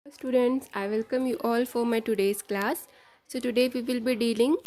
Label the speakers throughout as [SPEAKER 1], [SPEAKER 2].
[SPEAKER 1] Students, I welcome you all for my today's class. So today we will be dealing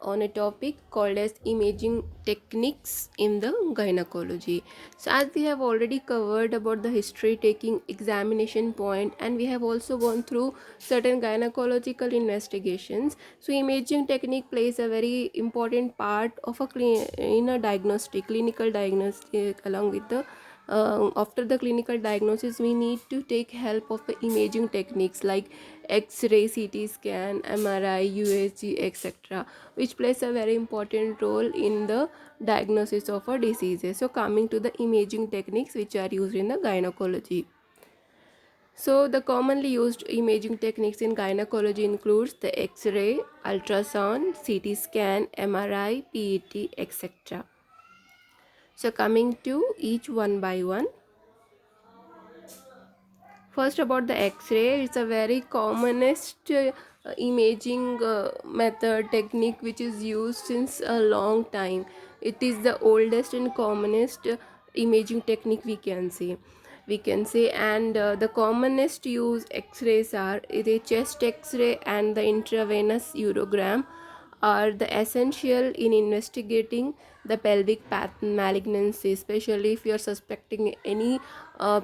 [SPEAKER 1] on a topic called as imaging techniques in the gynecology. So as we have already covered about the history taking examination point, and we have also gone through certain gynecological investigations. So imaging technique plays a very important part of in a diagnostic clinical diagnostic. Along with the after the clinical diagnosis, we need to take help of the imaging techniques like x-ray, ct scan, mri, usg, etc., which plays a very important role in the diagnosis of a diseases. So coming to the imaging techniques which are used in the gynecology. So the commonly used imaging techniques in gynecology includes the x-ray, ultrasound, ct scan, mri, pet, etc. So coming to each one by one. First, about the X-ray, it's a very commonest imaging method technique which is used since a long time. It is the oldest and commonest imaging technique we can say, and the commonest used X-rays are the chest X-ray and the intravenous urogram are the essential in investigating the pelvic malignancy, especially if you are suspecting any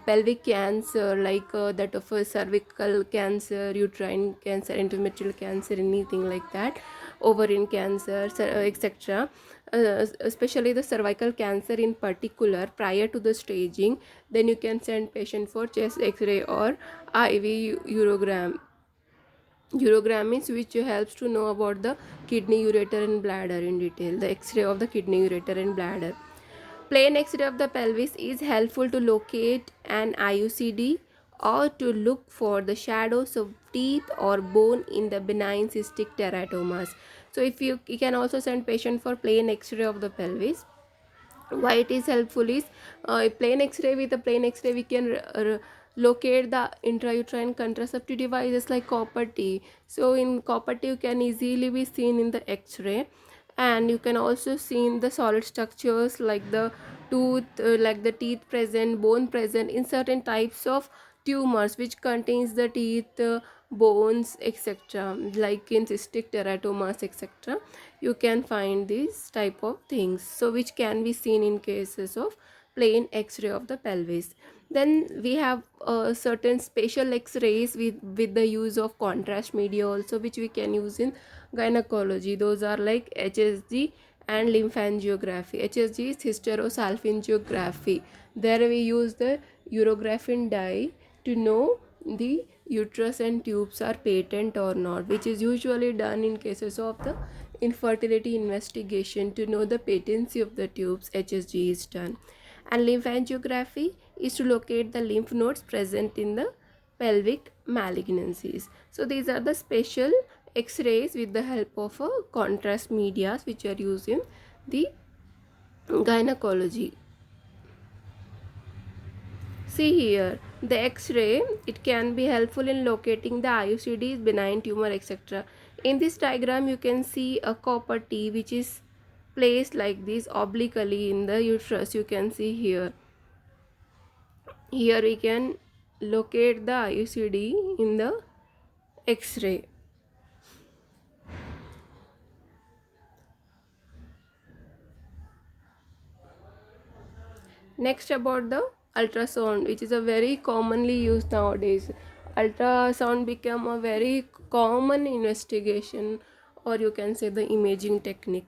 [SPEAKER 1] pelvic cancer like that of a cervical cancer, uterine cancer, endometrial cancer, anything like that, ovarian cancer, etc. Especially the cervical cancer in particular, prior to the staging, then you can send patient for chest X-ray or IV urogram. Urogram is which helps to know about the kidney, ureter and bladder in detail. The X-ray of the kidney, ureter and bladder. Plain X-ray of the pelvis is helpful to locate an IUCD or to look for the shadows of teeth or bone in the benign cystic teratomas. So if you can also send patient for plain X-ray of the pelvis. Why it is helpful is plain X-ray, with a plain X-ray we can locate the intrauterine contraceptive devices like copper T. So in copper T you can easily be seen in the X-ray, and you can also see in the solid structures like the tooth, like the teeth present, bone present in certain types of tumors which contains the teeth, bones, etc., like in cystic teratomas, etc. You can find these type of things, so which can be seen in cases of plain X-ray of the pelvis. Then we have certain special X-rays with the use of contrast media also, which we can use in gynecology. Those are like HSG and lymphangiography. HSG is hysterosalpingiography. There we use the urographin dye to know the uterus and tubes are patent or not, which is usually done in cases of the infertility investigation. To know the patency of the tubes, HSG is done. And lymphangiography is to locate the lymph nodes present in the pelvic malignancies. So these are the special X-rays with the help of a contrast medias which are used in the gynecology. See here, the X-ray, it can be helpful in locating the IUCDs, benign tumor, etc. In this diagram, you can see a copper T which is placed like this obliquely in the uterus. You can see here. Here we can locate the IUCD in the X-ray. Next, about the ultrasound, which is a very commonly used nowadays. Ultrasound become a very common investigation, or you can say the imaging technique.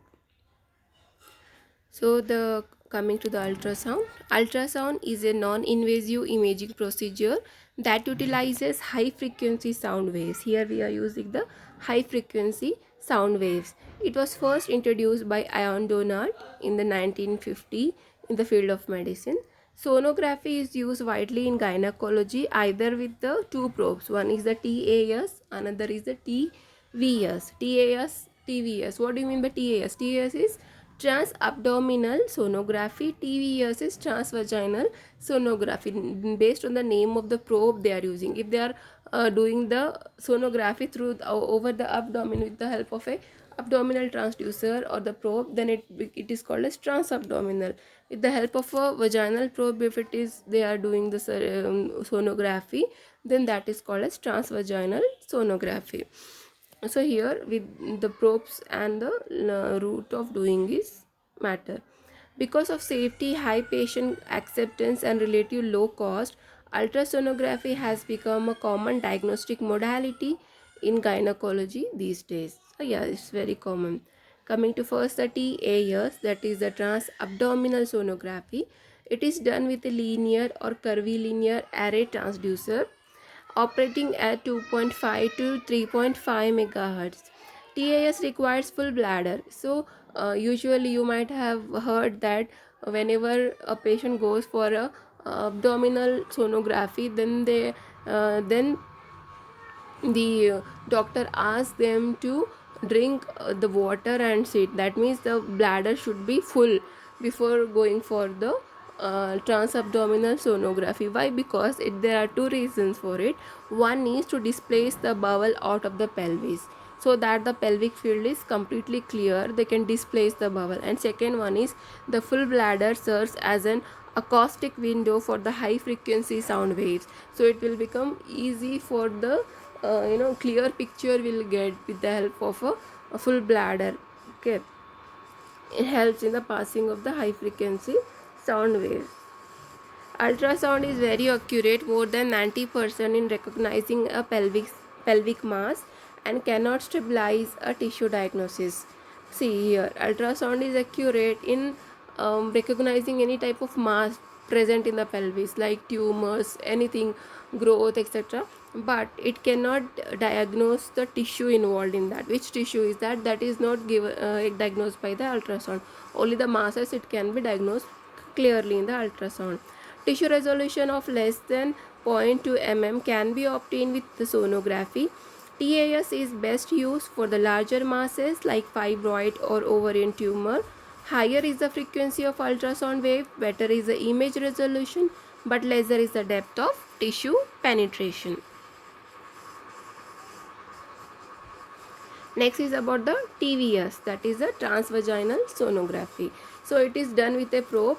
[SPEAKER 1] So the coming to the ultrasound is a non-invasive imaging procedure that utilizes high frequency sound waves. Here we are using the high frequency sound waves. It was first introduced by Ion Donat in the 1950 in the field of medicine. Sonography is used widely in gynecology either with the two probes. One is the TAS, another is the TVS. TVS. What do you mean by TAS? TAS is transabdominal sonography. TVS is transvaginal sonography. Based on the name of the probe they are using, if they are doing the sonography through over the abdomen with the help of a abdominal transducer or the probe, then it is called as transabdominal. With the help of a vaginal probe, if it is they are doing the sonography, then that is called as transvaginal sonography. So here with the probes and the route of doing is matter. Because of safety, high patient acceptance and relative low cost, ultrasonography has become a common diagnostic modality in gynecology these days. So yeah, it's very common. Coming to first the TAS, that is the transabdominal sonography. It is done with a linear or curvilinear array transducer operating at 2.5 to 3.5 megahertz. TAS requires full bladder. So usually you might have heard that whenever a patient goes for a abdominal sonography, then the doctor asks them to drink the water and sit. That means the bladder should be full before going for the transabdominal sonography. Why? Because there are two reasons for it. One is to displace the bowel out of the pelvis so that the pelvic field is completely clear, they can displace the bowel. And second one is the full bladder serves as an acoustic window for the high frequency sound waves, so it will become easy for the clear picture will get with the help of a full bladder. Okay, it helps in the passing of the high frequency sound waves. Ultrasound is very accurate, more than 90% in recognizing a pelvic mass, and cannot stabilize a tissue diagnosis. See here, ultrasound is accurate in recognizing any type of mass present in the pelvis like tumors, anything, growth, etc. But it cannot diagnose the tissue involved in that. Which tissue is that? That is not diagnosed by the ultrasound. Only the masses it can be diagnosed clearly in the ultrasound. Tissue resolution of less than 0.2 mm can be obtained with the sonography. TAS is best used for the larger masses like fibroid or ovarian tumor. Higher is the frequency of ultrasound wave, better is the image resolution, but lesser is the depth of tissue penetration. Next is about the TVS, that is the transvaginal sonography. So it is done with a probe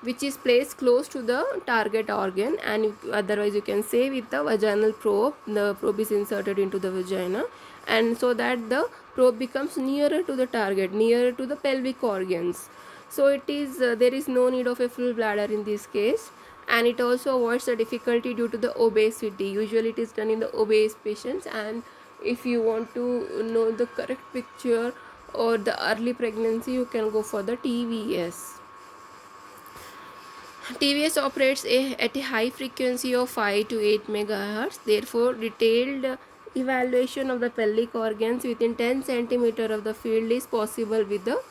[SPEAKER 1] which is placed close to the target organ, and otherwise you can say with the vaginal probe. The probe is inserted into the vagina, and so that the probe becomes nearer to the target, nearer to the pelvic organs. So it is there is no need of a full bladder in this case, and it also avoids the difficulty due to the obesity. Usually it is done in the obese patients, and if you want to know the correct picture or the early pregnancy, you can go for the TVS. TVS operates at a high frequency of 5 to 8 megahertz. Therefore, detailed evaluation of the pelvic organs within 10 centimeter of the field is possible with the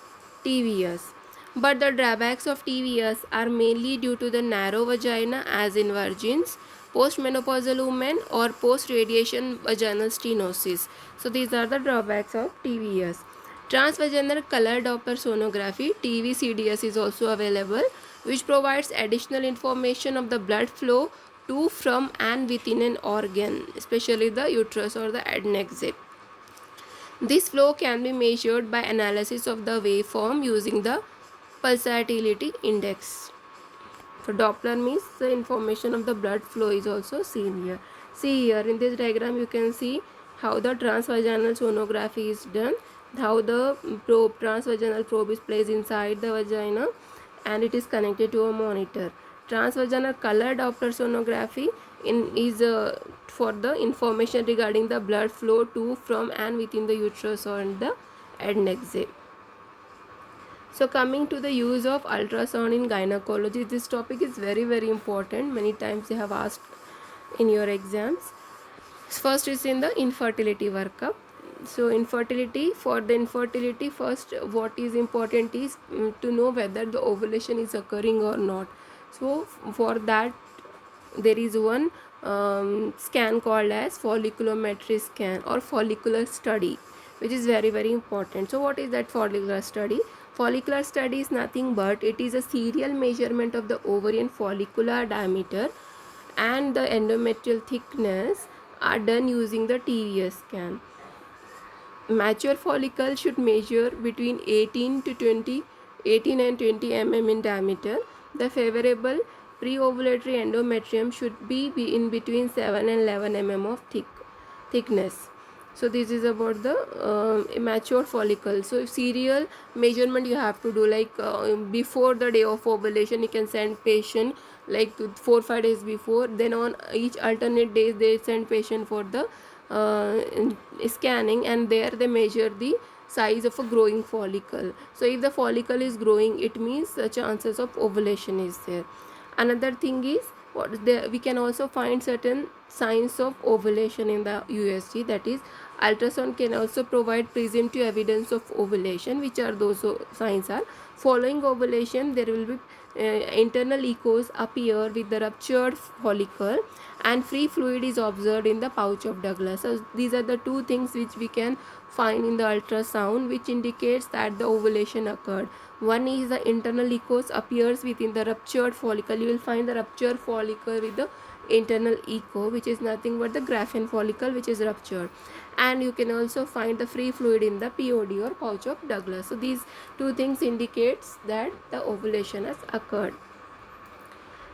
[SPEAKER 1] TVS. But the drawbacks of TVS are mainly due to the narrow vagina, as in virgins, postmenopausal women, or post-radiation vaginal stenosis. So these are the drawbacks of TVS. Transvaginal color Doppler sonography (TVCDS) is also available, which provides additional information of the blood flow to, from, and within an organ, especially the uterus or the adnexate. This flow can be measured by analysis of the waveform using the pulsatility index. So Doppler means the information of the blood flow is also seen here. See here in this diagram you can see how the transvaginal sonography is done, how the transvaginal probe is placed inside the vagina and it is connected to a monitor. Transvaginal color Doppler sonography is for the information regarding the blood flow to, from, and within the uterus or the adnexate. So coming to the use of ultrasound in gynecology, this topic is very important. Many times they have asked in your exams. First is in the infertility workup. So for the infertility, first what is important is to know whether the ovulation is occurring or not. So for that there is one scan called as folliculometry scan or follicular study, which is very important. So what is that follicular study? Follicular study is nothing but it is a serial measurement of the ovarian follicular diameter and the endometrial thickness are done using the TVS scan. Mature follicle should measure between 18 and 20 mm in diameter. The favorable pre-ovulatory endometrium should be in between 7 and 11 mm of thickness. So this is about the immature follicle. So serial measurement you have to do, like before the day of ovulation you can send patient like 4-5 days before, then on each alternate days they send patient for the scanning, and there they measure the size of a growing follicle. So if the follicle is growing, it means the chances of ovulation is there. Another thing is we can also find certain signs of ovulation in the USG, that is ultrasound can also provide presumptive evidence of ovulation. Which are those signs are: following ovulation there will be internal echoes appear with the ruptured follicle, and free fluid is observed in the pouch of Douglas. So these are the two things which we can find in the ultrasound, which indicates that the ovulation occurred. One is the internal echoes appears within the ruptured follicle. You will find the ruptured follicle with the internal echo, which is nothing but the Graafian follicle which is ruptured, and you can also find the free fluid in the POD or pouch of Douglas. So these two things indicates that the ovulation has occurred.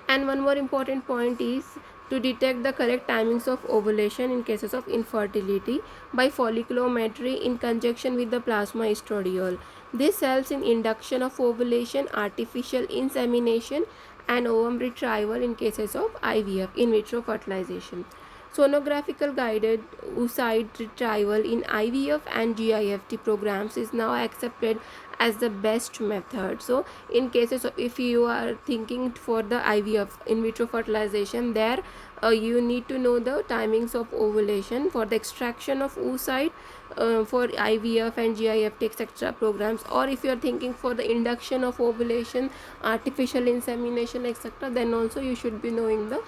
[SPEAKER 1] And one more important point is to detect the correct timings of ovulation in cases of infertility by folliculometry in conjunction with the plasma estradiol. This helps in induction of ovulation, artificial insemination, and ovum retrieval in cases of IVF, in vitro fertilization. Sonographical guided oocyte retrieval in IVF and GIFT programs is now accepted as the best method. So in cases of, if you are thinking for the IVF, in vitro fertilization, there you need to know the timings of ovulation for the extraction of oocyte for IVF and GIFT etc. programs. Or if you are thinking for the induction of ovulation, artificial insemination etc., then also you should be knowing the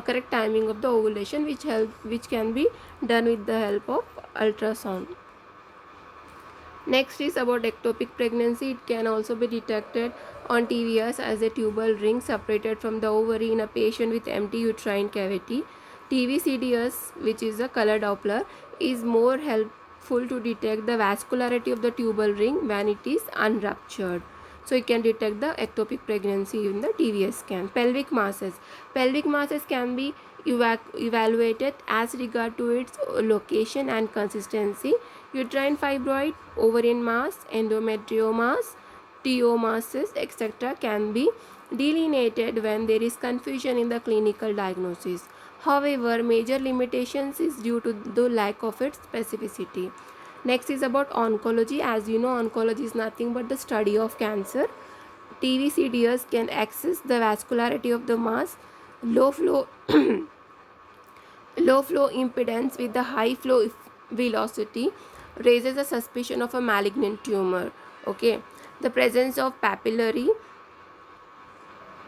[SPEAKER 1] correct timing of the ovulation, which can be done with the help of ultrasound. Next is about ectopic pregnancy. It can also be detected on TVS as a tubal ring separated from the ovary in a patient with empty uterine cavity. TVCDS, which is a color Doppler, is more helpful to detect the vascularity of the tubal ring when it is unruptured. So you can detect the ectopic pregnancy in the TVS scan. Pelvic masses. Pelvic masses can be evaluated as regard to its location and consistency. Uterine fibroid, ovarian mass, endometriomas, TO masses, etc. can be delineated when there is confusion in the clinical diagnosis. However, major limitations is due to the lack of its specificity. Next is about oncology. As you know, oncology is nothing but the study of cancer. TVCDS can access the vascularity of the mass, low flow low flow impedance with the high flow velocity raises a suspicion of a malignant tumor. Okay, the presence of papillary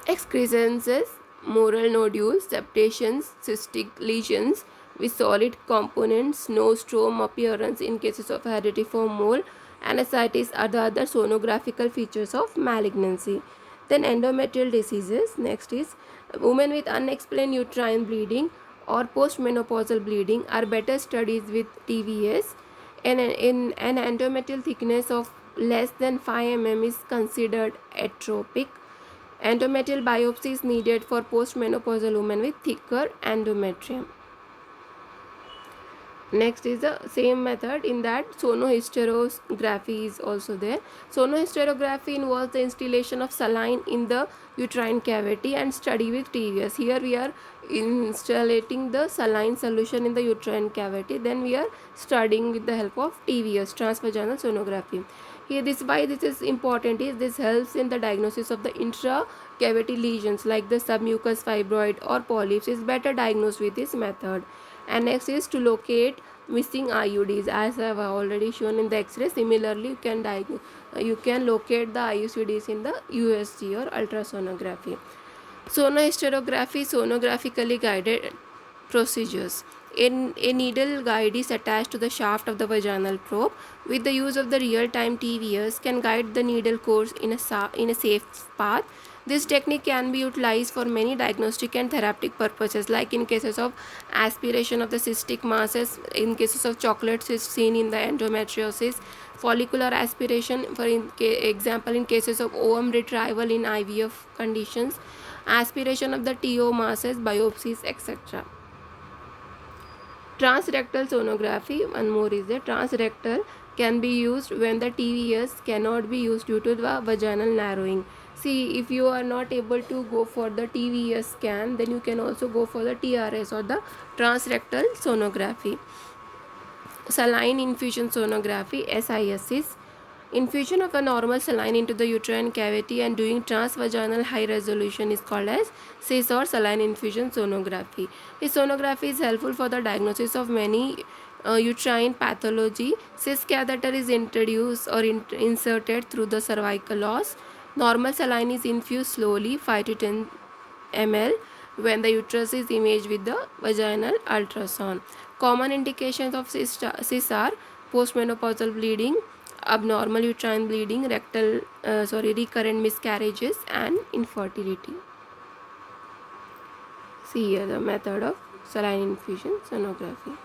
[SPEAKER 1] excrescences, moral nodules, septations, cystic lesions with solid components, nostrum appearance in cases of herediform mole and ascites are the other sonographical features of malignancy. Then endometrial diseases. Next is women with unexplained uterine bleeding or postmenopausal bleeding are better studied with TVS. And in an endometrial thickness of less than 5 mm is considered atropic. Endometrial biopsy is needed for postmenopausal women with thicker endometrium. Next is the same method, in that sonohysterography is also there. Sonohysterography involves the installation of saline in the uterine cavity and study with TVS. Here we are installing the saline solution in the uterine cavity, then we are studying with the help of TVS, transvaginal sonography. Here why this is important is this helps in the diagnosis of the intra-cavity lesions like the submucous fibroid or polyps is better diagnosed with this method. And next is to locate missing IUDs, as I have already shown in the X-ray. Similarly, you can locate the IUDs in the USG or ultrasonography. Sonohysterography, sonographically guided procedures. A needle guide is attached to the shaft of the vaginal probe. With the use of the real-time TVS, can guide the needle course in a safe path. This technique can be utilized for many diagnostic and therapeutic purposes, like in cases of aspiration of the cystic masses, in cases of chocolate cyst seen in the endometriosis, follicular aspiration, for example in cases of ovum retrieval in IVF conditions, aspiration of the TO masses, biopsies, etc. Transrectal sonography, one more is there. Transrectal can be used when the TVS cannot be used due to the vaginal narrowing. See, if you are not able to go for the TVS scan, then you can also go for the TRS or the transrectal sonography. Saline infusion sonography, SIS, is infusion of a normal saline into the uterine cavity and doing transvaginal high resolution is called as CIS or saline infusion sonography. This sonography is helpful for the diagnosis of many uterine pathology. CIS catheter is introduced or inserted through the cervical os. Normal saline is infused slowly 5 to 10 ml when the uterus is imaged with the vaginal ultrasound. Common indications of cyst are postmenopausal bleeding, abnormal uterine bleeding, recurrent miscarriages, and infertility. See here the method of saline infusion sonography.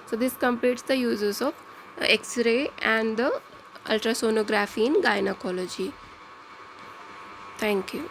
[SPEAKER 1] So this completes the uses of X-ray and the ultrasonography in gynecology. Thank you.